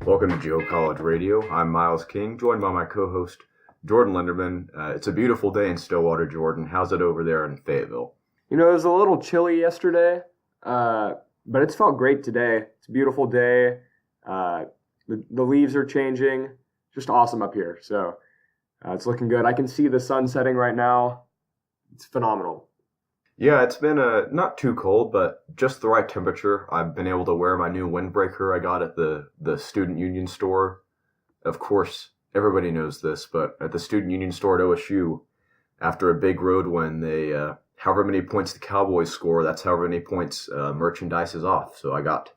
Welcome to Geo College Radio. I'm Miles King, joined by my co-host Jordan Linderman. It's a beautiful day in Stillwater, Jordan. How's it over there in Fayetteville? You know, it was a little chilly yesterday, but it's felt great today. It's a beautiful day. The leaves are changing. Just awesome up here. So it's looking good. I can see the sun setting right now. It's phenomenal. Yeah, it's been not too cold, but just the right temperature. I've been able to wear my new windbreaker I got at the Student Union store. Of course, everybody knows this, but at the Student Union store at OSU, after a big road win, they however many points the Cowboys score, that's however many points merchandise is off. So I got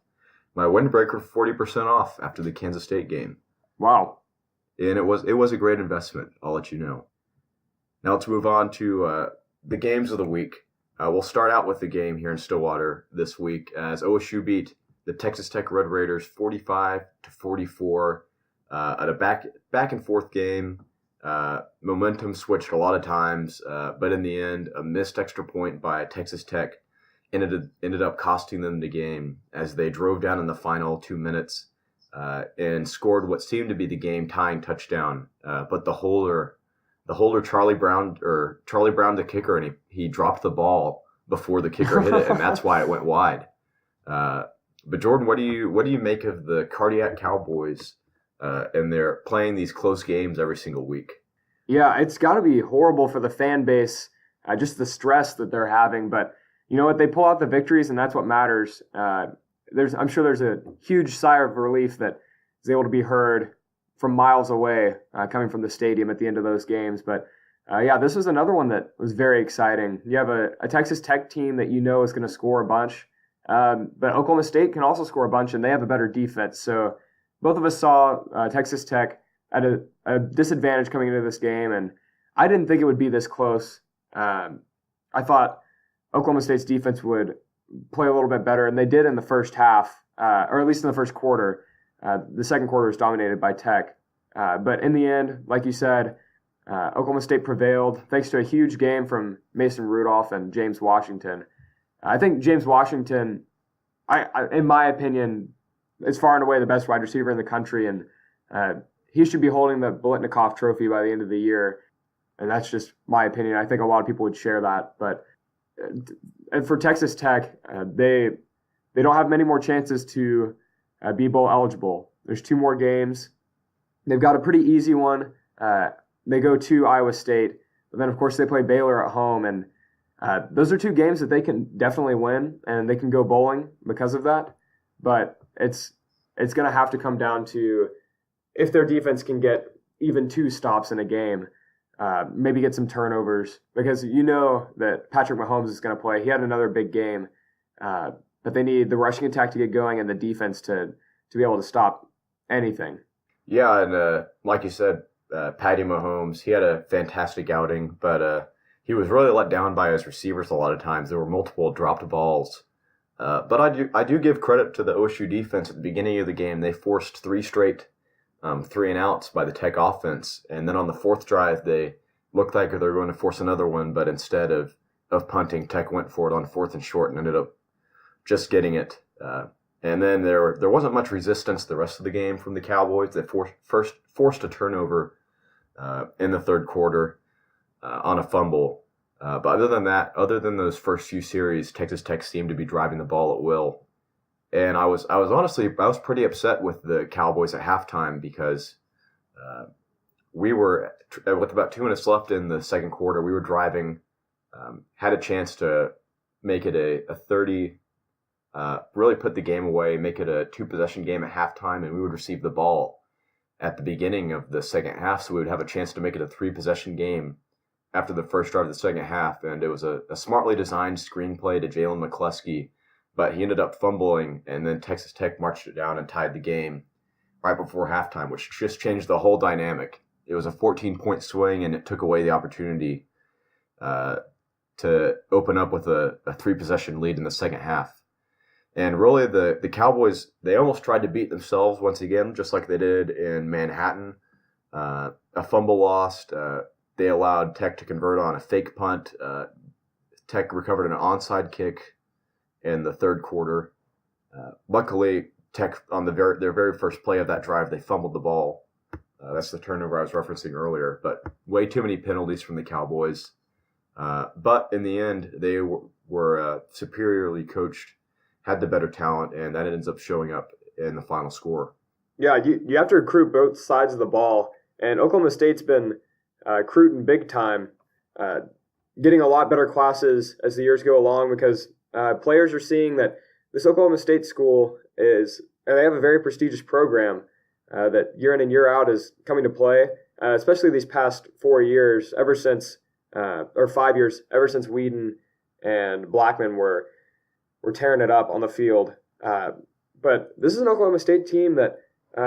my windbreaker 40% off after the Kansas State game. Wow. And it was a great investment, I'll let you know. Now let's move on to the games of the week. We'll start out with the game here in Stillwater this week as OSU beat the Texas Tech Red Raiders 45-44 at a back and forth game. Momentum switched a lot of times, but in the end, a missed extra point by Texas Tech ended up costing them the game as they drove down in the final 2 minutes and scored what seemed to be the game-tying touchdown. But the holder, Charlie Brown, the kicker, and he dropped the ball before the kicker hit it, and that's why it went wide. But Jordan, what do you make of the Cardiac Cowboys? And they're playing these close games every single week. Yeah, it's got to be horrible for the fan base, just the stress that they're having. But you know what? They pull out the victories, and that's what matters. I'm sure there's a huge sigh of relief that is able to be heard from miles away, coming from the stadium at the end of those games. But yeah, this was another one that was very exciting. You have a Texas Tech team that you know is going to score a bunch, but Oklahoma State can also score a bunch, and they have a better defense. So both of us saw Texas Tech at a disadvantage coming into this game, and I didn't think it would be this close. I thought Oklahoma State's defense would play a little bit better, and they did in the first half, or at least in the first quarter. The second quarter was dominated by Tech. But in the end, like you said, Oklahoma State prevailed thanks to a huge game from Mason Rudolph and James Washington. I think James Washington, in my opinion, is far and away the best wide receiver in the country, and he should be holding the Biletnikoff Trophy by the end of the year. And that's just my opinion. I think a lot of people would share that. But and for Texas Tech, they don't have many more chances to be bowl eligible. There's 2 more games. They've got a pretty easy one. They go to Iowa State, but then of course they play Baylor at home, and those are 2 games that they can definitely win, and they can go bowling because of that. But it's going to have to come down to if their defense can get even 2 stops in a game, maybe get some turnovers, because you know that Patrick Mahomes is going to play. He had another big game, but they need the rushing attack to get going and the defense to be able to stop anything. Yeah, and like you said, Patty Mahomes, he had a fantastic outing, but he was really let down by his receivers a lot of times. There were multiple dropped balls. But I do give credit to the OSU defense at the beginning of the game. They forced 3 straight 3-and-outs by the Tech offense. And then on the 4th drive, they looked like they were going to force another one, but instead of punting, Tech went for it on 4th and short and ended up just getting it. And then there wasn't much resistance the rest of the game from the Cowboys. They forced a turnover in the 3rd quarter on a fumble. But other than those first few series, Texas Tech seemed to be driving the ball at will. And I was pretty upset with the Cowboys at halftime because we were, with about 2 minutes left in the second quarter, we were driving, had a chance to make it a 30, really put the game away, make it a 2-possession game at halftime, and we would receive the ball at the beginning of the second half, so we would have a chance to make it a 3-possession game after the first drive of the second half. And it was a smartly designed screenplay to Jalen McCluskey, but he ended up fumbling, and then Texas Tech marched it down and tied the game right before halftime, which just changed the whole dynamic. It was a 14-point swing, and it took away the opportunity to open up with a 3-possession lead in the second half. And really, the Cowboys, they almost tried to beat themselves once again, just like they did in Manhattan. A fumble lost. They allowed Tech to convert on a fake punt. Tech recovered an onside kick in the third quarter. Luckily, Tech on their very first play of that drive, they fumbled the ball. That's the turnover I was referencing earlier. But way too many penalties from the Cowboys. But in the end, they were superiorly coached, had the better talent, and that ends up showing up in the final score. Yeah, you have to recruit both sides of the ball, and Oklahoma State's been recruiting big time, getting a lot better classes as the years go along because players are seeing that this Oklahoma State school they have a very prestigious program that year in and year out is coming to play, especially these past 4 years, or 5 years, ever since Whedon and Blackman were tearing it up on the field. But this is an Oklahoma State team that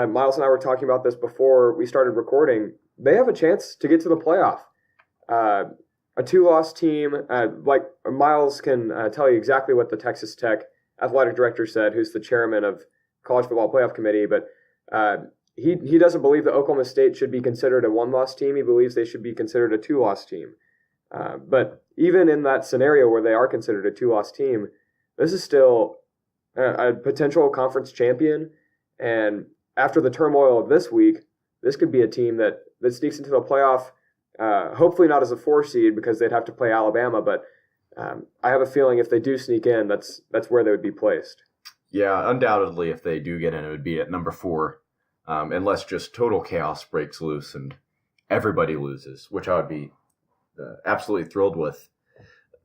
Miles and I were talking about this before we started recording. They have a chance to get to the playoff. A 2-loss team, like Miles can tell you exactly what the Texas Tech athletic director said, who's the chairman of College Football Playoff Committee, but he doesn't believe that Oklahoma State should be considered a 1-loss team. He believes they should be considered a 2-loss team. But even in that scenario where they are considered a 2-loss team, this is still a potential conference champion. And after the turmoil of this week, this could be a team that sneaks into the playoff, hopefully not as a 4 seed because they'd have to play Alabama, but I have a feeling if they do sneak in, that's where they would be placed. Yeah, undoubtedly, if they do get in, it would be at number 4, unless just total chaos breaks loose and everybody loses, which I would be absolutely thrilled with.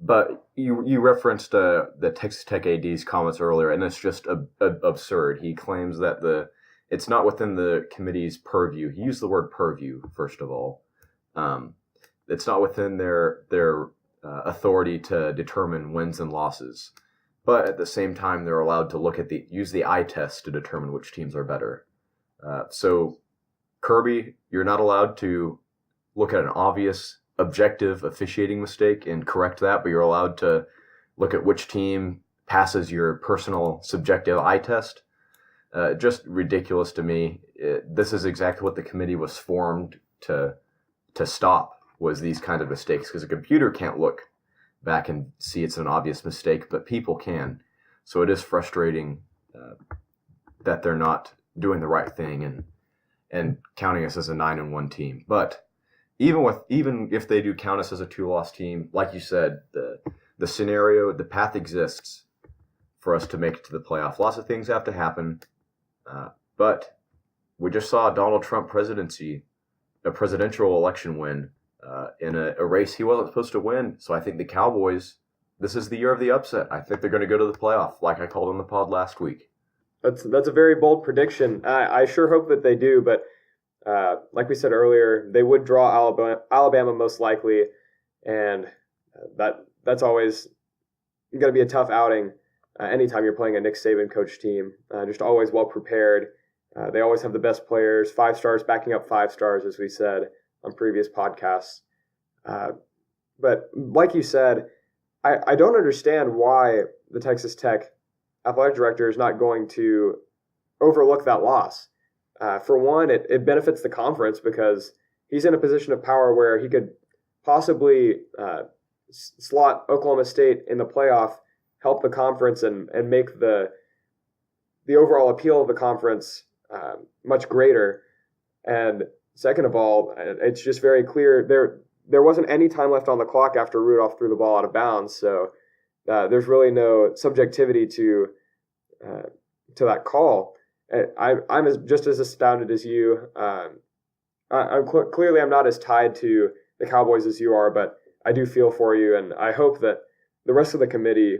But you referenced the Texas Tech AD's comments earlier, and it's just absurd. He claims that it's not within the committee's purview. He used the word purview, first of all. It's not within their authority to determine wins and losses. But at the same time, they're allowed to use the eye test to determine which teams are better. So, Kirby, you're not allowed to look at an obvious, objective officiating mistake and correct that, but you're allowed to look at which team passes your personal subjective eye test. Just ridiculous to me. This is exactly what the committee was formed to stop, was these kind of mistakes, because a computer can't look back and see it's an obvious mistake, but people can. So it is frustrating that they're not doing the right thing and counting us as a 9-1 team. But even if they do count us as a 2-loss team, like you said, the scenario, the path exists for us to make it to the playoff. Lots of things have to happen, but we just saw Donald Trump a presidential election win in a race he wasn't supposed to win. So I think the Cowboys, this is the year of the upset. I think they're going to go to the playoff, like I called on the pod last week. That's a very bold prediction. I sure hope that they do, but like we said earlier, they would draw Alabama most likely, and that's always going to be a tough outing anytime you're playing a Nick Saban coach team. Just always well prepared. They always have the best players, 5 stars backing up 5 stars, as we said on previous podcasts. But like you said, I don't understand why the Texas Tech athletic director is not going to overlook that loss. For one, it benefits the conference because he's in a position of power where he could possibly slot Oklahoma State in the playoff, help the conference, and make the overall appeal of the conference much greater. And second of all, it's just very clear there wasn't any time left on the clock after Rudolph threw the ball out of bounds, so there's really no subjectivity to that call. I'm just as astounded as you. Clearly I'm not as tied to the Cowboys as you are, but I do feel for you, and I hope that the rest of the committee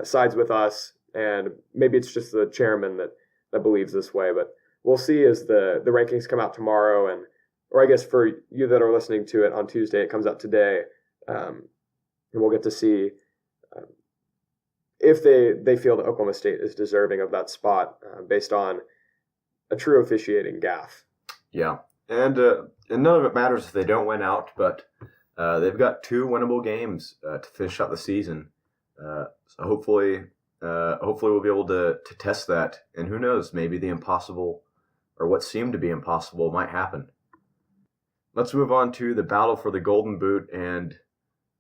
sides with us, and maybe it's just the chairman that believes this way, but we'll see as the rankings come out tomorrow, or I guess for you that are listening to it on Tuesday, it comes out today, and we'll get to see if they feel that Oklahoma State is deserving of that spot based on a true officiating gaffe. Yeah, and none of it matters if they don't win out, but they've got 2 winnable games to finish out the season. So hopefully we'll be able to test that, and who knows, maybe the impossible, or what seemed to be impossible, might happen. Let's move on to the battle for the Golden Boot, and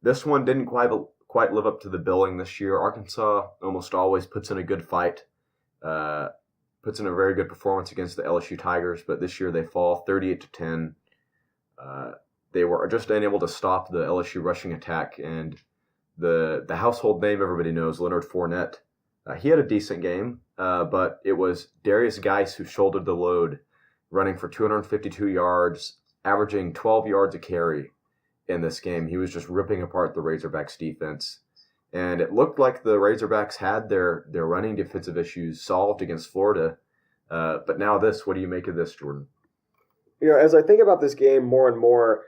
this one didn't quite live up to the billing this year. Arkansas almost always puts in a good fight. puts in a very good performance against the LSU Tigers, but this year they fall 38-10. They were just unable to stop the LSU rushing attack, and the household name everybody knows, Leonard Fournette. He had a decent game, but it was Darius Geis who shouldered the load, running for 252 yards, averaging 12 yards a carry in this game. He was just ripping apart the Razorbacks defense. And it looked like the Razorbacks had their running defensive issues solved against Florida. But now this, what do you make of this, Jordan? As I think about this game more and more,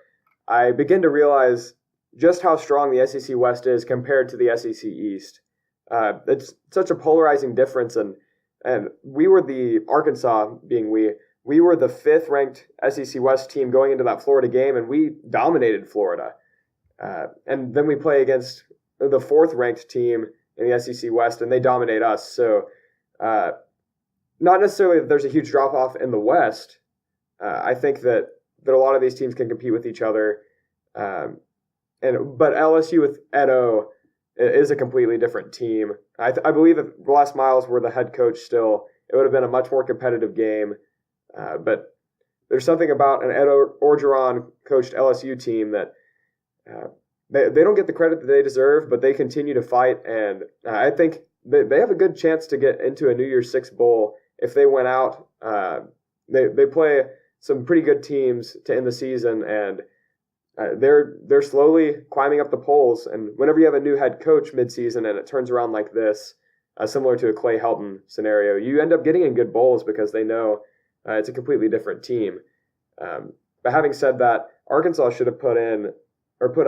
I begin to realize just how strong the SEC West is compared to the SEC East. It's such a polarizing difference, and we were Arkansas being we were the 5th ranked SEC West team going into that Florida game, and we dominated Florida. And then we play against the 4th ranked team in the SEC West, and they dominate us. So not necessarily that there's a huge drop off in the West. I think that a lot of these teams can compete with each other. But LSU with Ed O is a completely different team. I believe if Les Miles were the head coach still, it would have been a much more competitive game. But there's something about an Ed Orgeron coached LSU team that they don't get the credit that they deserve, but they continue to fight. And I think they have a good chance to get into a New Year's Six bowl if they went out. They play some pretty good teams to end the season, and they're slowly climbing up the polls. And whenever you have a new head coach midseason and it turns around like this, similar to a Clay Helton scenario, you end up getting in good bowls because they know it's a completely different team. But having said that, Arkansas should have put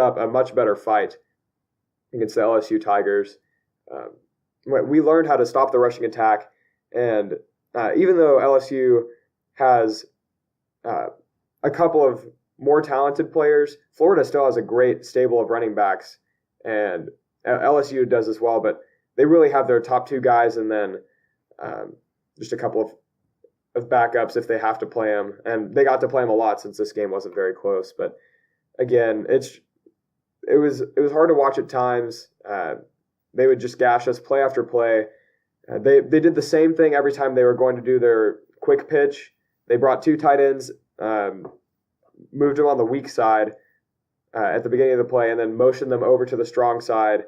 up a much better fight against the LSU Tigers. We learned how to stop the rushing attack, and even though LSU has a couple of more talented players, Florida still has a great stable of running backs, and LSU does as well, but they really have their top 2 guys and then just a couple of backups if they have to play them, and they got to play them a lot since this game wasn't very close. But again, it was hard to watch at times. They would just gash us play after play. They did the same thing every time they were going to do their quick pitch. They brought 2 tight ends, moved them on the weak side at the beginning of the play, and then motioned them over to the strong side.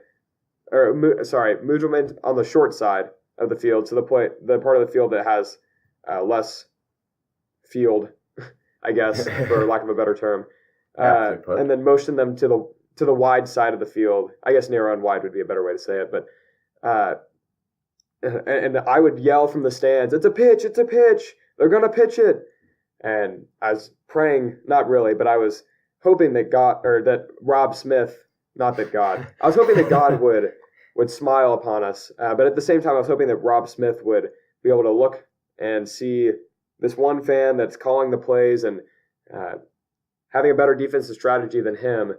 Moved them in on the short side of the field, so the part of the field that has less field, I guess, for lack of a better term. And then motion them to the wide side of the field. I guess narrow and wide would be a better way to say it. But and I would yell from the stands, "It's a pitch! It's a pitch! They're gonna pitch it!" And I was praying, not really, but I was hoping that Rob Smith, not that God, I was hoping that God would smile upon us. But at the same time, I was hoping that Rob Smith would be able to look and see this one fan that's calling the plays and having a better defensive strategy than him.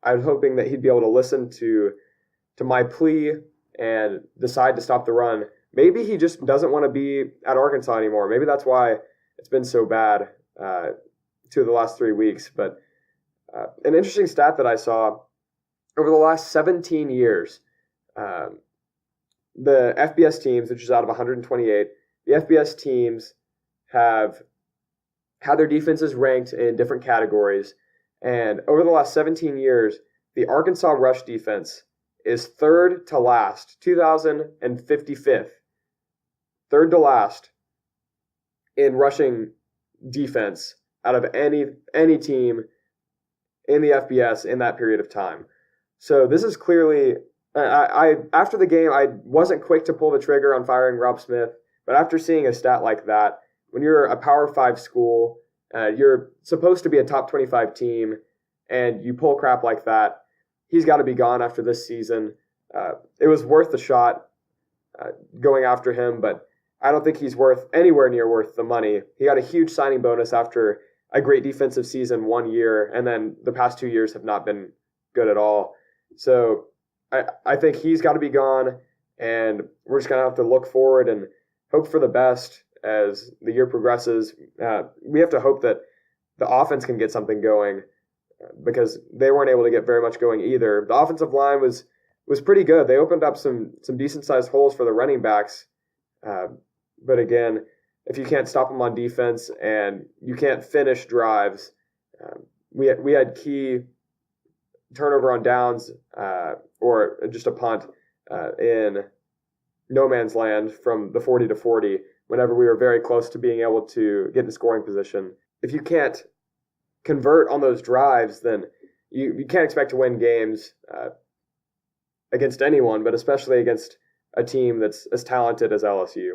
I was hoping that he'd be able to listen to my plea and decide to stop the run. Maybe he just doesn't want to be at Arkansas anymore. Maybe that's why it's been so bad 2 of the last 3 weeks. But an interesting stat that I saw, over the last 17 years, the FBS teams, which is out of 128, the FBS teams have had their defenses ranked in different categories. And over the last 17 years, the Arkansas rush defense is 3rd to last, 2055th. 3rd to last in rushing defense out of any team in the FBS in that period of time. So this is clearly, I after the game, I wasn't quick to pull the trigger on firing Rob Smith, but after seeing a stat like that, when you're a Power 5 school, you're supposed to be a top 25 team, and you pull crap like that, he's got to be gone after this season. It was worth the shot going after him, but I don't think he's anywhere near worth the money. He got a huge signing bonus after a great defensive season 1 year, and then the past 2 years have not been good at all. So I think he's got to be gone, and we're just going to have to look forward and hope for the best as the year progresses. We have to hope that the offense can get something going because they weren't able to get very much going either. The offensive line was pretty good. They opened up some decent-sized holes for the running backs. But again, if you can't stop them on defense and you can't finish drives. We had key turnover on downs or just a punt in no man's land from the 40 to 40 whenever we were very close to being able to get in scoring position. If you can't convert on those drives, then you can't expect to win games against anyone, but especially against a team that's as talented as LSU.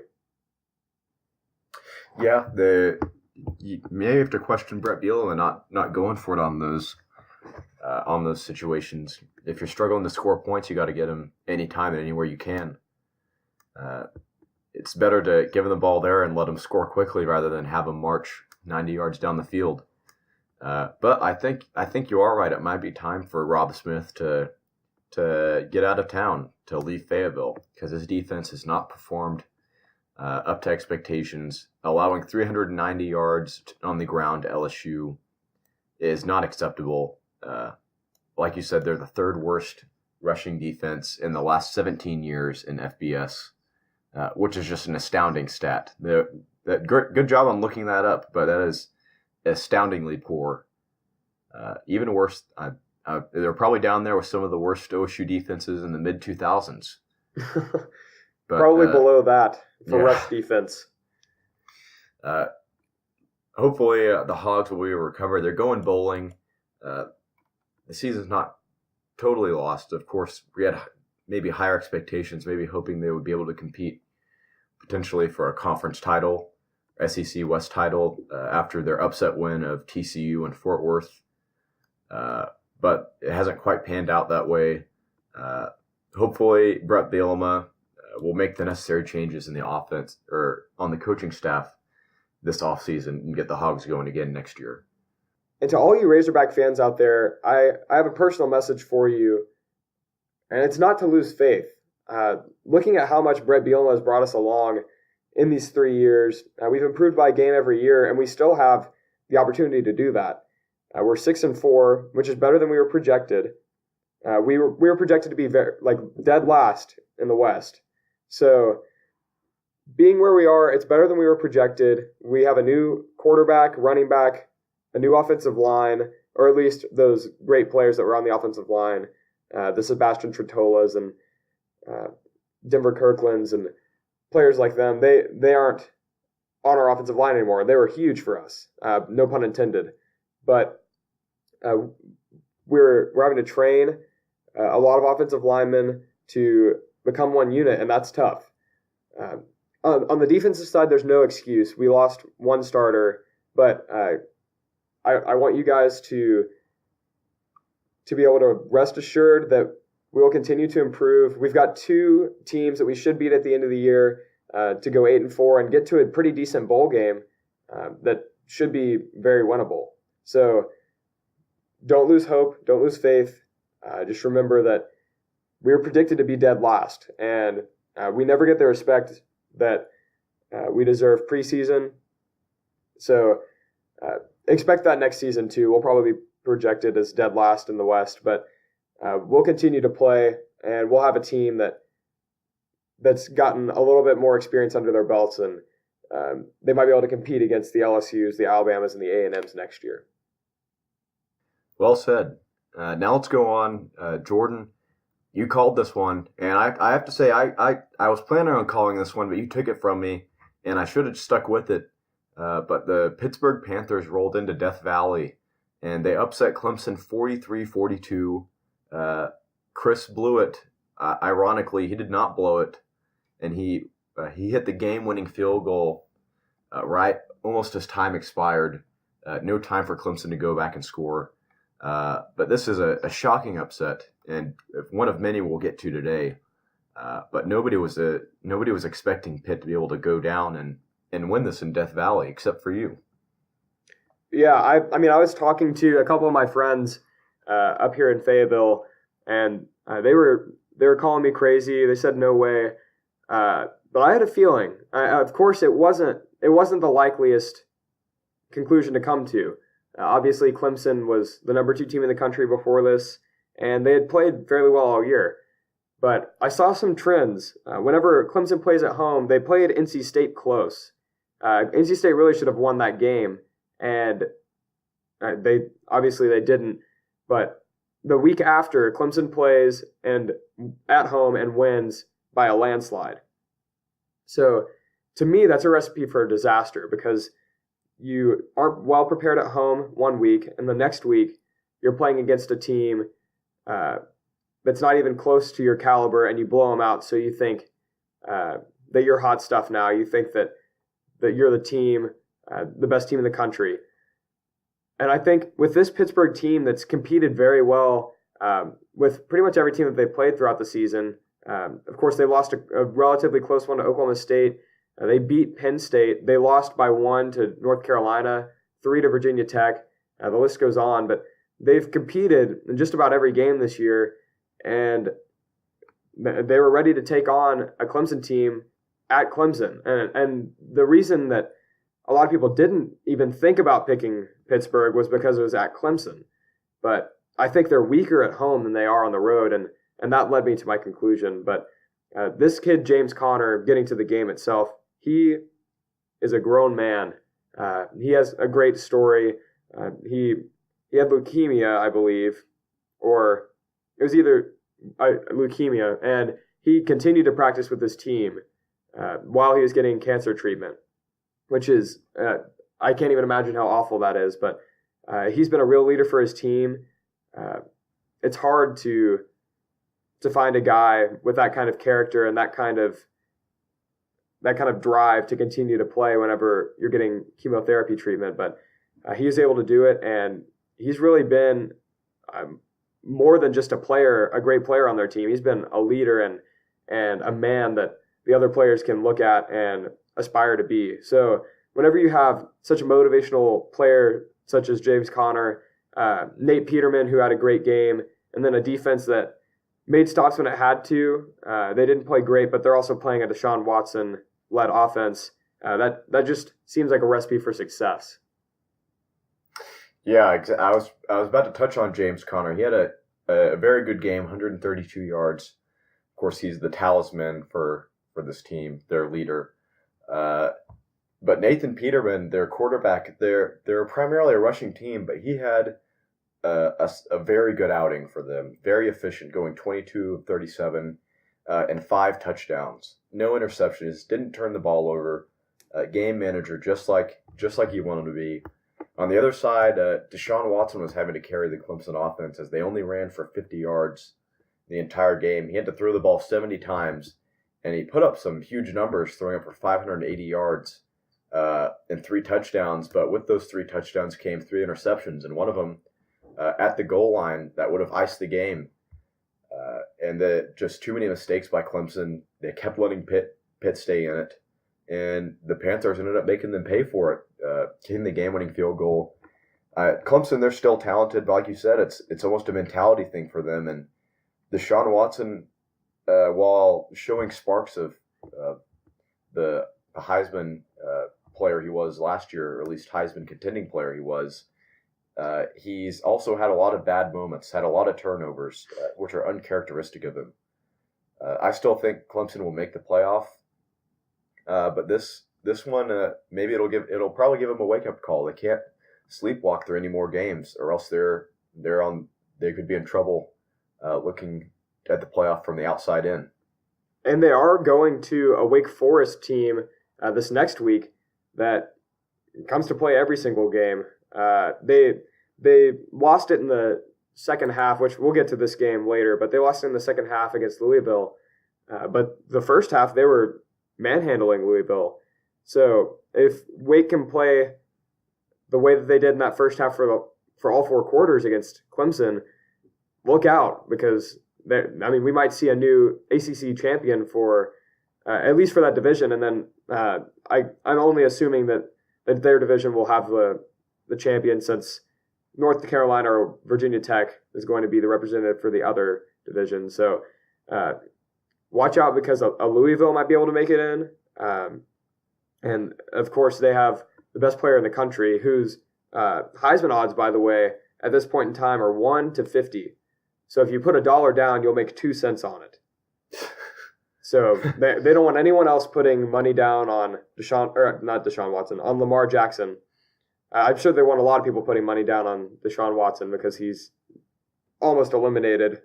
Yeah, you may have to question Brett Bielema not going for it on those situations. If you're struggling to score points, you got to get them anytime and anywhere you can. It's better to give them the ball there and let them score quickly rather than have them march 90 yards down the field. But I think you are right. It might be time for Rob Smith to get out of town, to leave Fayetteville, because his defense has not performed up to expectations. Allowing 390 yards on the ground to LSU is not acceptable. Like you said, they're the third worst rushing defense in the last 17 years in FBS, which is just an astounding stat. Good job on looking that up, but that is astoundingly poor. Even worse, they're probably down there with some of the worst OSU defenses in the mid-2000s. Probably below that for rush defense. Hopefully the Hogs will be able to recover. They're going bowling. The season's not totally lost. Of course, we had maybe higher expectations, maybe hoping they would be able to compete potentially for a conference title, SEC West title, after their upset win of TCU and Fort Worth. But it hasn't quite panned out that way. Hopefully, Brett Bielema will make the necessary changes in the offense or on the coaching staff this offseason and get the Hogs going again next year. And to all you Razorback fans out there, I have a personal message for you, and it's not to lose faith. Looking at how much Brett Bielema has brought us along in these 3 years, we've improved by a game every year, and we still have the opportunity to do that. We're 6-4, which is better than we were projected. We were projected to be dead last in the West. So being where we are, it's better than we were projected. We have a new quarterback, running back, a new offensive line, or at least those great players that were on the offensive line, the Sebastian Tretolas and Denver Kirklands and players like them. They aren't on our offensive line anymore. They were huge for us, no pun intended. But we're having to train a lot of offensive linemen to become one unit, and that's tough. On the defensive side, there's no excuse. We lost one starter, but I want you guys to be able to rest assured that we will continue to improve. We've got 2 teams that we should beat at the end of the year to go 8-4 and get to a pretty decent bowl game that should be very winnable. So don't lose hope, don't lose faith. Just remember that we were predicted to be dead last, and we never get the respect that we deserve preseason. So expect that next season too. We'll probably be projected as dead last in the West, but we'll continue to play, and we'll have a team that's gotten a little bit more experience under their belts, and they might be able to compete against the LSUs, the Alabamas, and the A&Ms next year. Well said. Now let's go on. Jordan, you called this one, and I have to say I was planning on calling this one, but you took it from me, and I should have stuck with it. But the Pittsburgh Panthers rolled into Death Valley, and they upset Clemson 43-42. Chris blew it. Ironically, he did not blow it, and he hit the game-winning field goal right almost as time expired. No time for Clemson to go back and score. But this is a shocking upset, and one of many we'll get to today. But nobody was expecting Pitt to be able to go down and win this in Death Valley, except for you. Yeah, I mean, I was talking to a couple of my friends up here in Fayetteville, and they were calling me crazy. They said no way, but I had a feeling. Of course, it wasn't the likeliest conclusion to come to. Obviously, Clemson was the number 2 team in the country before this, and they had played fairly well all year. But I saw some trends. Whenever Clemson plays at home, they played NC State close. NC State really should have won that game, and they didn't. But the week after, Clemson plays and at home and wins by a landslide. So to me, that's a recipe for a disaster because you aren't well prepared at home one week, and the next week you're playing against a team that's not even close to your caliber, and you blow them out. So you think that you're hot stuff now. You think that you're the team, the best team in the country. And I think with this Pittsburgh team that's competed very well with pretty much every team that they've played throughout the season, of course, they lost a relatively close one to Oklahoma State. They beat Penn State. They lost by 1 to North Carolina, 3 to Virginia Tech. The list goes on, but they've competed in just about every game this year, and they were ready to take on a Clemson team at Clemson. And the reason that a lot of people didn't even think about picking Pittsburgh was because it was at Clemson. But I think they're weaker at home than they are on the road, and that led me to my conclusion. But this kid, James Conner, getting to the game itself, he is a grown man. He has a great story. He had leukemia, I believe, or it was either leukemia, and he continued to practice with his team while he was getting cancer treatment, which is, I can't even imagine how awful that is, but he's been a real leader for his team. It's hard to find a guy with that kind of character and that kind of drive to continue to play whenever you're getting chemotherapy treatment, but he was able to do it, and he's really been more than just a great player on their team. He's been a leader and a man that the other players can look at and aspire to be. So whenever you have such a motivational player such as James Conner, Nate Peterman, who had a great game, and then a defense that made stops when it had to. They didn't play great, but they're also playing a Deshaun Watson-led offense. That just seems like a recipe for success. Yeah, I was about to touch on James Conner. He had a very good game, 132 yards. Of course, he's the talisman for this team, their leader. But Nathan Peterman, their quarterback, they're primarily a rushing team, but he had a very good outing for them. Very efficient, going 22 of 37 and 5 touchdowns. No interceptions, didn't turn the ball over. Game manager, just like he wanted to be. On the other side, Deshaun Watson was having to carry the Clemson offense as they only ran for 50 yards the entire game. He had to throw the ball 70 times, and he put up some huge numbers, throwing up for 580 yards and 3 touchdowns. But with those 3 touchdowns came 3 interceptions, and one of them at the goal line that would have iced the game. And just too many mistakes by Clemson. They kept letting Pitt stay in it. And the Panthers ended up making them pay for it, hitting the game-winning field goal. Clemson, they're still talented, but like you said, it's almost a mentality thing for them. And Deshaun Watson, while showing sparks of the Heisman player he was last year, or at least Heisman contending player he was, he's also had a lot of bad moments, had a lot of turnovers, which are uncharacteristic of him. I still think Clemson will make the playoff. But this one, maybe it'll probably give them a wake up call. They can't sleepwalk through any more games, or else they could be in trouble looking at the playoff from the outside in. And they are going to a Wake Forest team this next week that comes to play every single game. They lost it in the second half, which we'll get to this game later, but they lost it in the second half against Louisville. But the first half, they were manhandling Louisville. So if Wake can play the way that they did in that first half for all 4 quarters against Clemson, look out, because we might see a new ACC champion for at least for that division. And then I'm only assuming that their division will have the champion, since North Carolina or Virginia Tech is going to be the representative for the other division. So watch out, because a Louisville might be able to make it in. And, of course, they have the best player in the country, whose Heisman odds, by the way, at this point in time are 1 to 50. So if you put $1 down, you'll make 2 cents on it. So they don't want anyone else putting money down on not Deshaun Watson, on Lamar Jackson. I'm sure they want a lot of people putting money down on Deshaun Watson because he's almost eliminated,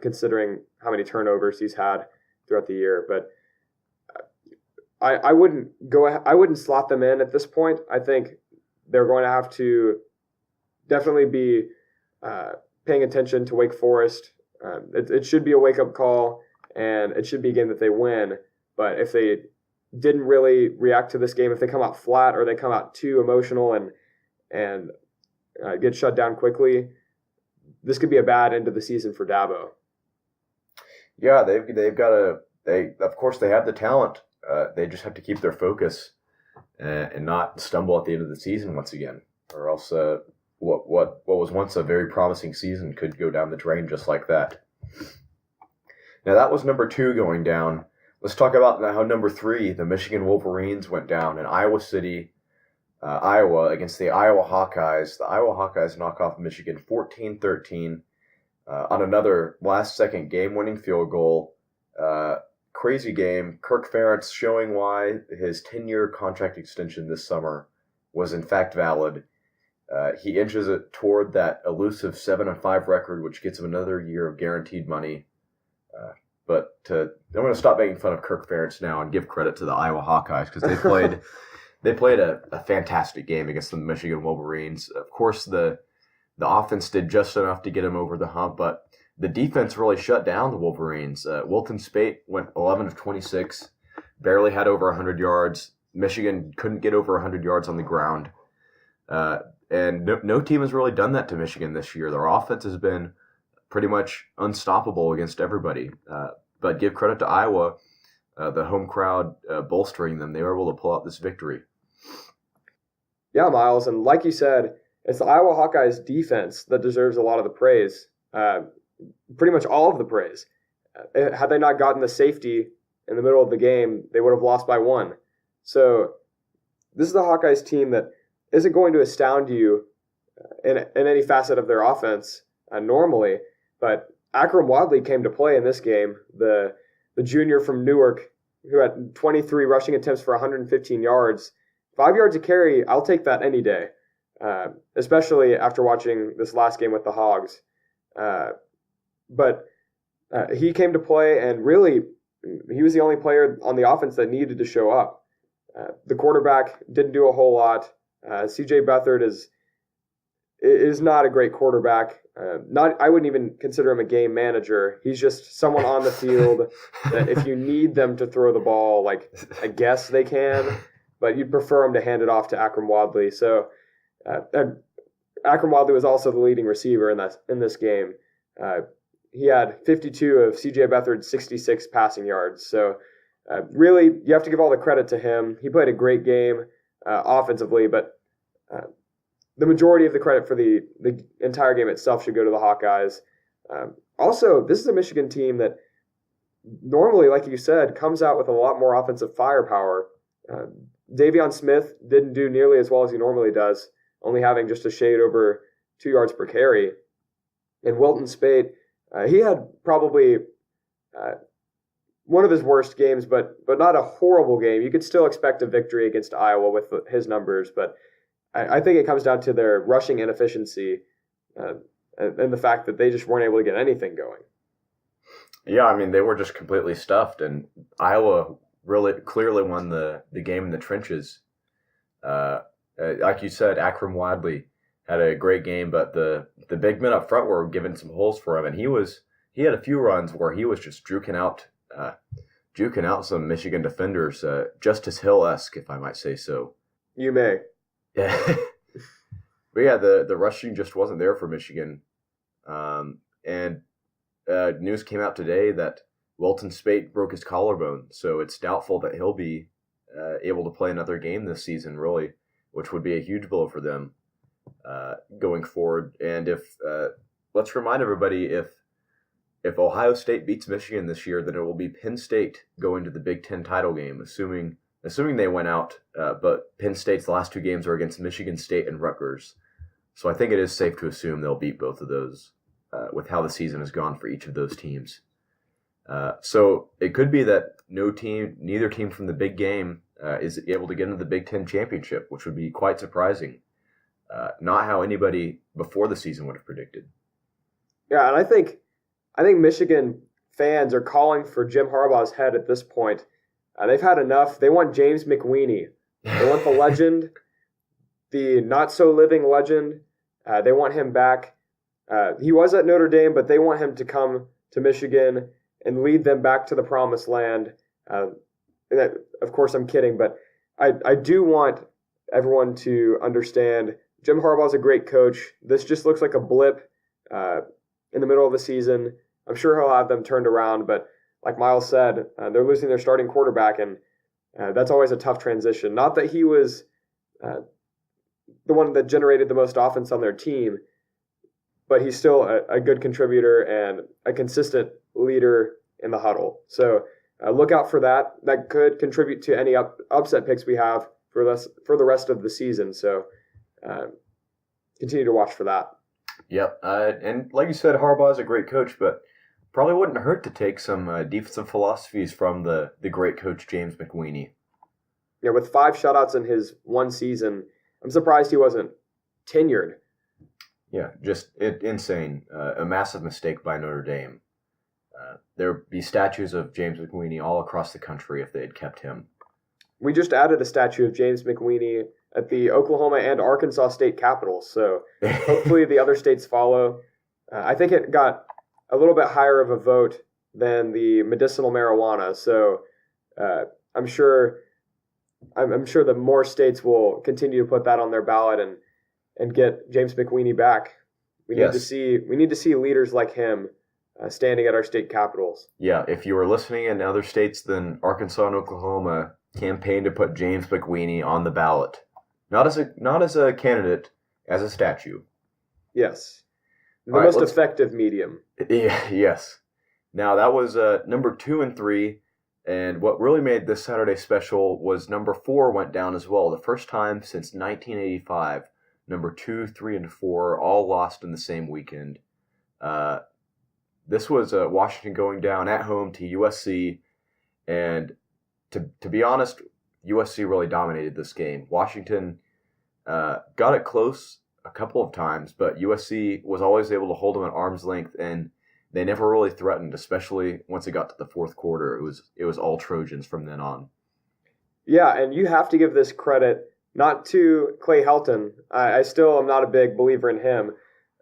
considering how many turnovers he's had throughout the year. But I wouldn't slot them in at this point. I think they're going to have to definitely be paying attention to Wake Forest. It should be a wake-up call, and it should be a game that they win. But if they didn't really react to this game, if they come out flat or they come out too emotional and get shut down quickly, this could be a bad end of the season for Dabo. Yeah, they've got of course they have the talent. They just have to keep their focus and not stumble at the end of the season once again, or else what was once a very promising season could go down the drain just like that. Now that was number 2 going down. Let's talk about how number 3, the Michigan Wolverines, went down in Iowa City, Iowa, against the Iowa Hawkeyes. The Iowa Hawkeyes knock off Michigan 14-13 on another last-second game-winning field goal. Crazy game. Kirk Ferentz showing why his 10-year contract extension this summer was in fact valid. He inches it toward that elusive 7-5 record, which gets him another year of guaranteed money. But I'm going to stop making fun of Kirk Ferentz now and give credit to the Iowa Hawkeyes because they played a fantastic game against the Michigan Wolverines. Of course, the offense did just enough to get him over the hump, but the defense really shut down the Wolverines. Wilton Speight went 11 of 26, barely had over 100 yards. Michigan couldn't get over 100 yards on the ground. And no team has really done that to Michigan this year. Their offense has been pretty much unstoppable against everybody. But give credit to Iowa, the home crowd bolstering them. They were able to pull out this victory. Yeah, Miles, and like you said, it's the Iowa Hawkeyes defense that deserves a lot of the praise. Pretty much all of the praise. Had they not gotten the safety in the middle of the game, they would have lost by 1. So this is the Hawkeyes team that isn't going to astound you in any facet of their offense normally, but Akram Wadley came to play in this game, the junior from Newark, who had 23 rushing attempts for 115 yards. 5 yards a carry, I'll take that any day, especially after watching this last game with the Hogs. But he came to play, and really, he was the only player on the offense that needed to show up. The quarterback didn't do a whole lot. C.J. Beathard is not a great quarterback. I wouldn't even consider him a game manager. He's just someone on the field that if you need them to throw the ball, like, I guess they can, but you'd prefer him to hand it off to Akram Wadley. So Akram Wadley was also the leading receiver in this game. He had 52 of C.J. Beathard's 66 passing yards. So really, you have to give all the credit to him. He played a great game offensively, but the majority of the credit for the entire game itself should go to the Hawkeyes. Also, this is a Michigan team that normally, like you said, comes out with a lot more offensive firepower. Davion Smith didn't do nearly as well as he normally does, only having just a shade over 2 yards per carry. And Wilton Speight, he had probably one of his worst games, but not a horrible game. You could still expect a victory against Iowa with his numbers, but I think it comes down to their rushing inefficiency and the fact that they just weren't able to get anything going. Yeah, I mean, they were just completely stuffed, and Iowa really clearly won the game in the trenches. Like you said, Akram Wadley had a great game, but the big men up front were giving some holes for him, and he had a few runs where he was just juking out some Michigan defenders, Justice Hill-esque, if I might say so. You may. Yeah. But yeah, the rushing just wasn't there for Michigan. And news came out today that Wilton Speight broke his collarbone, so it's doubtful that he'll be able to play another game this season, really, which would be a huge blow for them going forward. And if let's remind everybody, if Ohio State beats Michigan this year, then it will be Penn State going to the Big Ten title game, assuming they went out. But Penn State's last 2 games are against Michigan State and Rutgers. So I think it is safe to assume they'll beat both of those with how the season has gone for each of those teams. So it could be that neither team from the big game is able to get into the Big Ten championship, which would be quite surprising. Not how anybody before the season would have predicted. Yeah, and I think Michigan fans are calling for Jim Harbaugh's head at this point. They've had enough. They want James McWeeny. They want the legend, the not-so-living legend. They want him back. He was at Notre Dame, but they want him to come to Michigan and lead them back to the promised land. Of course, I'm kidding, but I do want everyone to understand Jim Harbaugh's a great coach. This just looks like a blip in the middle of the season. I'm sure he'll have them turned around, but like Miles said, they're losing their starting quarterback, and that's always a tough transition. Not that he was the one that generated the most offense on their team, but he's still a good contributor and a consistent leader in the huddle. So look out for that. That could contribute to any upset picks we have for the rest of the season. So continue to watch for that. Yep. And like you said, Harbaugh is a great coach, but probably wouldn't hurt to take some defensive philosophies from the great coach James McWeeny. Yeah, with 5 shutouts in his one season, I'm surprised he wasn't tenured. Yeah, just insane. A massive mistake by Notre Dame. There would be statues of James McWeeny all across the country if they had kept him. We just added a statue of James McWeeny at the Oklahoma and Arkansas state capitals, so hopefully the other states follow. I think it got a little bit higher of a vote than the medicinal marijuana, so I'm sure that more states will continue to put that on their ballot and get James McWeeny back. We need to see leaders like him standing at our state capitals. Yeah, if you are listening in other states than Arkansas and Oklahoma, campaign to put James McWeeny on the ballot, not as a candidate, as a statue. Yes, the most effective medium. Yeah, yes. Now that was number 2 and 3, and what really made this Saturday special was number 4 went down as well. The first time since 1985. Number 2, 3, and 4 all lost in the same weekend. This was Washington going down at home to USC, and to be honest, USC really dominated this game. Washington got it close a couple of times, but USC was always able to hold them at arm's length, and they never really threatened, especially once it got to the fourth quarter. It was all Trojans from then on. Yeah, and you have to give this credit not to Clay Helton. I still am not a big believer in him,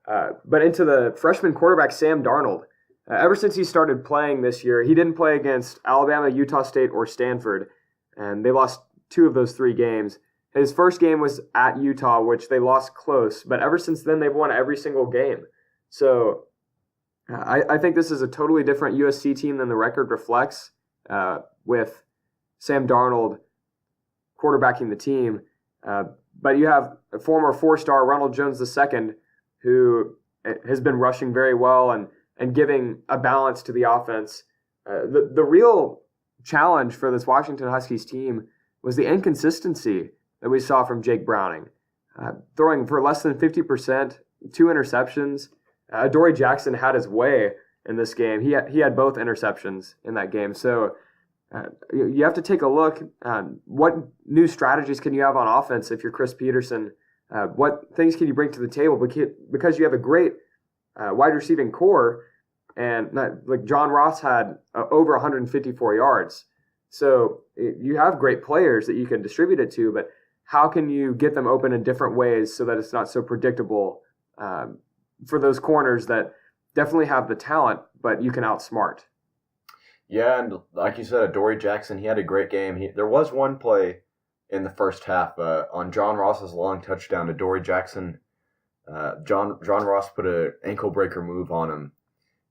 but into the freshman quarterback Sam Darnold. Ever since he started playing this year, he didn't play against Alabama, Utah State, or Stanford, and they lost 2 of those 3 games. His first game was at Utah, which they lost close, but ever since then, they've won every single game. So I think this is a totally different USC team than the record reflects, with Sam Darnold quarterbacking the team. But you have a former 4-star Ronald Jones II, who has been rushing very well and giving a balance to the offense. The real challenge for this Washington Huskies team was the inconsistency that we saw from Jake Browning. Throwing for less than 50%, 2 interceptions. Adoree Jackson had his way in this game. He had both interceptions in that game. So you have to take a look. What new strategies can you have on offense if you're Chris Peterson? What things can you bring to the table? Because you have a great wide receiving core, and like John Ross had over 154 yards. So you have great players that you can distribute it to, but how can you get them open in different ways so that it's not so predictable for those corners that definitely have the talent, but you can outsmart? Yeah, and like you said, Adoree Jackson, he had a great game. There was one play in the first half on John Ross's long touchdown. Adoree Jackson, John Ross put an ankle breaker move on him,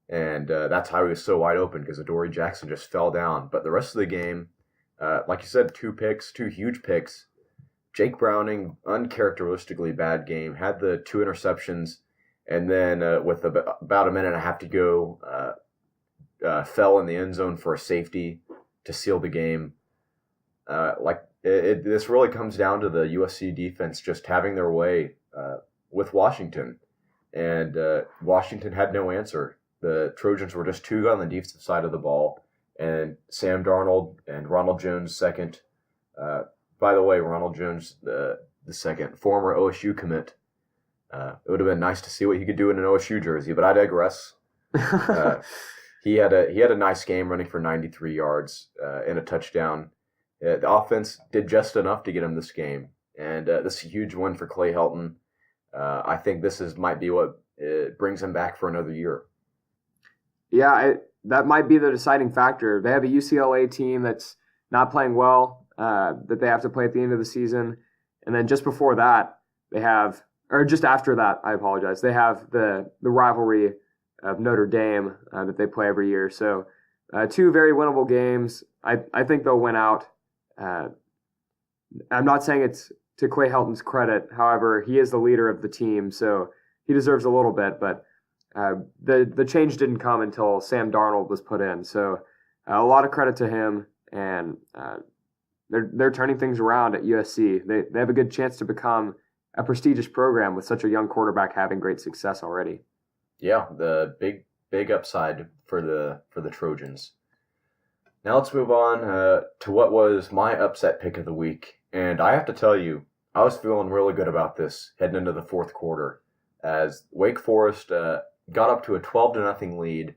and that's how he was so wide open, because Adoree Jackson just fell down. But the rest of the game, like you said, 2 huge picks. Jake Browning, uncharacteristically bad game, had the 2 interceptions, and then with about a minute and a half to go, fell in the end zone for a safety to seal the game. This really comes down to the USC defense just having their way with Washington, and Washington had no answer. The Trojans were just too good on the defensive side of the ball, and Sam Darnold and Ronald Jones second. By the way, Ronald Jones the second, former OSU commit. It would have been nice to see what he could do in an OSU jersey, but I digress. He had a nice game running for 93 yards and a touchdown. The offense did just enough to get him this game, and this is a huge win for Clay Helton. I think might be what brings him back for another year. Yeah, that might be the deciding factor. They have a UCLA team that's not playing well, that they have to play at the end of the season, and then just before that, just after that, I apologize. They have the rivalry of Notre Dame that they play every year. So 2 very winnable games. I think they'll win out. I'm not saying it's to Clay Helton's credit. However, he is the leader of the team, so he deserves a little bit. But the change didn't come until Sam Darnold was put in. So a lot of credit to him, and they're turning things around at USC. They have a good chance to become a prestigious program with such a young quarterback having great success already. Yeah, the big upside for the Trojans. Now let's move on to what was my upset pick of the week. And I have to tell you, I was feeling really good about this heading into the fourth quarter as Wake Forest got up to a 12-0 lead,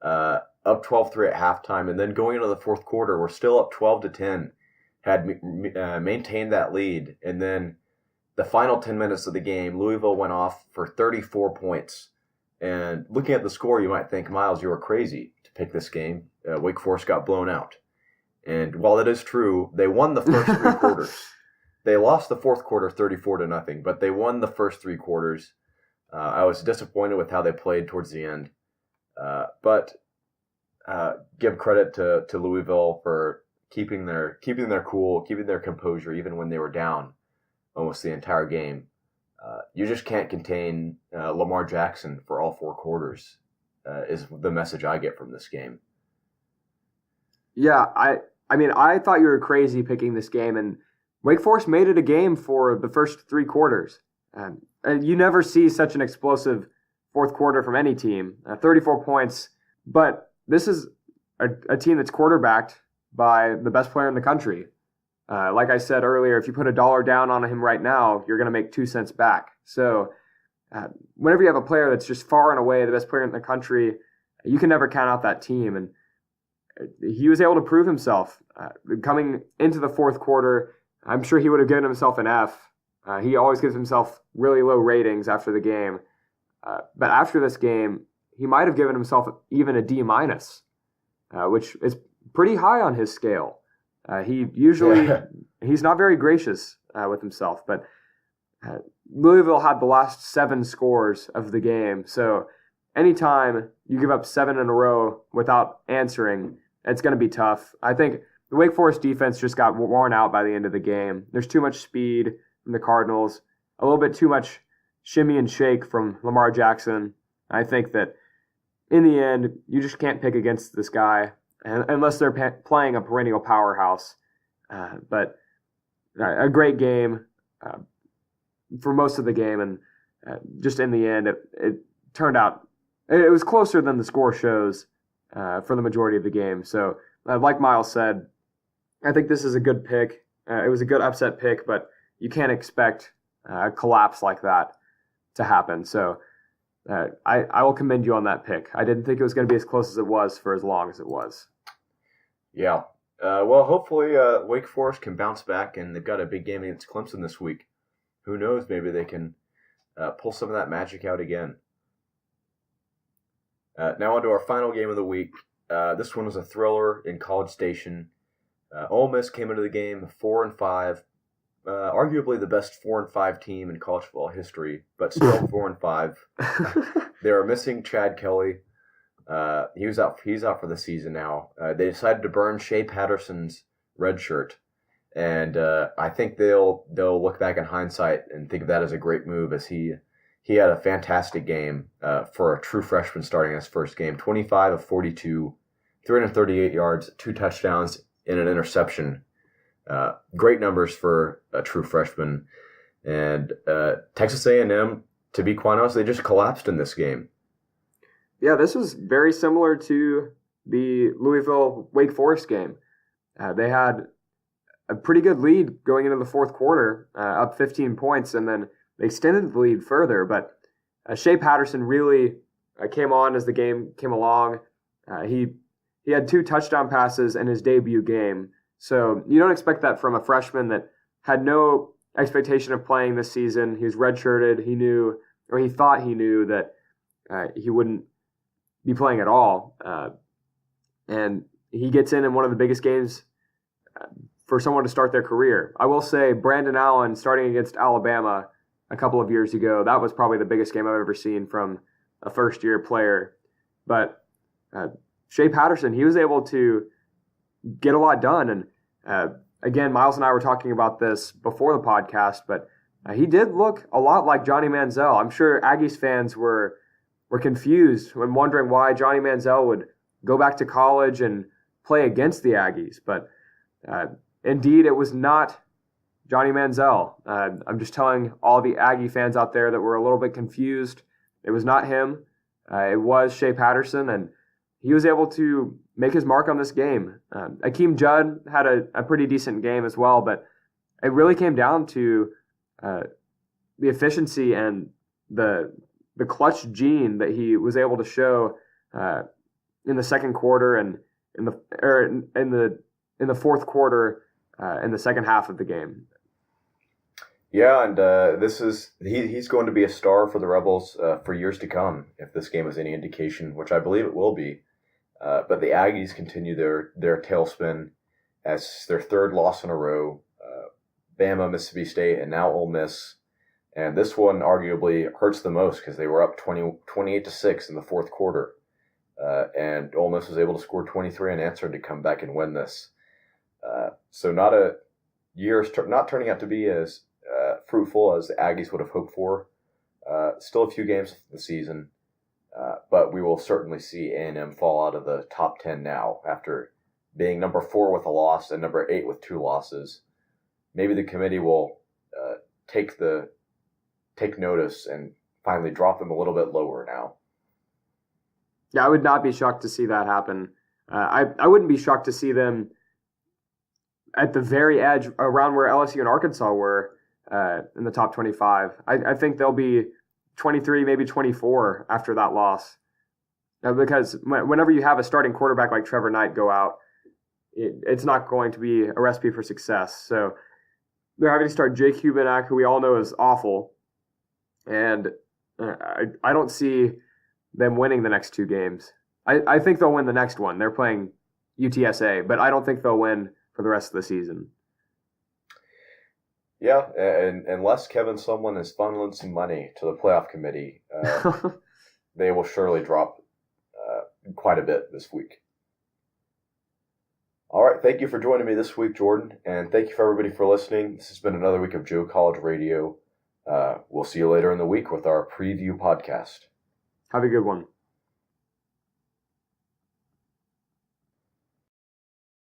up 12-3 at halftime, and then going into the fourth quarter, we're still up 12-10, had maintained that lead, and then the final 10 minutes of the game, Louisville went off for 34 points. And looking at the score, you might think, Miles, you were crazy to pick this game. Wake Forest got blown out. And while that is true, they won the first 3 quarters. They lost the fourth quarter 34-0, but they won the first 3 quarters. I was disappointed with how they played towards the end. But give credit to Louisville for keeping their cool, keeping their composure, even when they were down almost the entire game. You just can't contain Lamar Jackson for all 4 quarters, is the message I get from this game. Yeah, I mean, I thought you were crazy picking this game, and Wake Forest made it a game for the first 3 quarters. And you never see such an explosive fourth quarter from any team, 34 points. But this is a team that's quarterbacked by the best player in the country. Like I said earlier, if you put $1 down on him right now, you're going to make 2 cents back. So whenever you have a player that's just far and away the best player in the country, you can never count out that team. And he was able to prove himself. Coming into the fourth quarter, I'm sure he would have given himself an F. He always gives himself really low ratings after the game. But after this game, he might have given himself even a D-, which is pretty high on his scale. He's not very gracious with himself, but Louisville had the last 7 scores of the game. So anytime you give up 7 in a row without answering, it's going to be tough. I think the Wake Forest defense just got worn out by the end of the game. There's too much speed from the Cardinals, a little bit too much shimmy and shake from Lamar Jackson. I think that in the end, you just can't pick against this guy unless they're playing a perennial powerhouse. But a great game for most of the game, and just in the end, it turned out it was closer than the score shows for the majority of the game. So, like Miles said, I think this is a good pick. It was a good upset pick, but you can't expect a collapse like that to happen. So I will commend you on that pick. I didn't think it was going to be as close as it was for as long as it was. Yeah. Well, hopefully Wake Forest can bounce back, and they've got a big game against Clemson this week. Who knows? Maybe they can pull some of that magic out again. Now on to our final game of the week. This one was a thriller in College Station. Ole Miss came into the game 4-5, arguably the best 4-5 team in college football history, but still 4-5. They are missing Chad Kelly. He's out for the season now. They decided to burn Shea Patterson's red shirt, and I think they'll look back in hindsight and think of that as a great move, as he had a fantastic game for a true freshman starting his first game. 25 of 42, 338 yards, 2 touchdowns, and an interception. Great numbers for a true freshman. And Texas A&M, to be quite honest, they just collapsed in this game. Yeah, this was very similar to the Louisville Wake Forest game. They had a pretty good lead going into the fourth quarter, up 15 points, and then they extended the lead further. But Shea Patterson really came on as the game came along. He had 2 touchdown passes in his debut game. So you don't expect that from a freshman that had no expectation of playing this season. He was redshirted. He knew, or he thought he knew, that he wouldn't be playing at all. And he gets in one of the biggest games for someone to start their career. I will say Brandon Allen starting against Alabama a couple of years ago, that was probably the biggest game I've ever seen from a first-year player. But Shea Patterson, he was able to get a lot done. And again, Miles and I were talking about this before the podcast, but he did look a lot like Johnny Manziel. I'm sure Aggies fans were confused when wondering why Johnny Manziel would go back to college and play against the Aggies. But indeed, it was not Johnny Manziel. I'm just telling all the Aggie fans out there that were a little bit confused. It was not him. It was Shea Patterson, and he was able to make his mark on this game. Akeem Judd had a pretty decent game as well, but it really came down to the efficiency and the clutch gene that he was able to show in the second quarter and in the fourth quarter in the second half of the game. Yeah, and he's going to be a star for the Rebels for years to come, if this game is any indication, which I believe it will be. But the Aggies continue their tailspin as their third loss in a row. Bama, Mississippi State, and now Ole Miss. And this one arguably hurts the most because they were up 28-6 in the fourth quarter. And Ole Miss was able to score 23 unanswered to come back and win this. So not a year, not turning out to be as fruitful as the Aggies would have hoped for. Still a few games of the season, but we will certainly see A&M fall out of the top 10 now after being number 4 with a loss and number 8 with 2 losses. Maybe the committee will take notice and finally drop them a little bit lower now. Yeah, I would not be shocked to see that happen. I wouldn't be shocked to see them at the very edge around where LSU and Arkansas were in the top 25. I think they'll be 23, maybe 24 after that loss. Because whenever you have a starting quarterback like Trevor Knight go out, it's not going to be a recipe for success. So they're having to start Jake Hubenak, who we all know is awful. And I don't see them winning the next 2 games. I think they'll win the next one. They're playing UTSA, but I don't think they'll win for the rest of the season. Yeah, and unless Kevin Sumlin is funneling some money to the playoff committee, they will surely drop quite a bit this week. All right, thank you for joining me this week, Jordan, and thank you for everybody for listening. This has been another week of Joe College Radio. We'll see you later in the week with our preview podcast. Have a good one.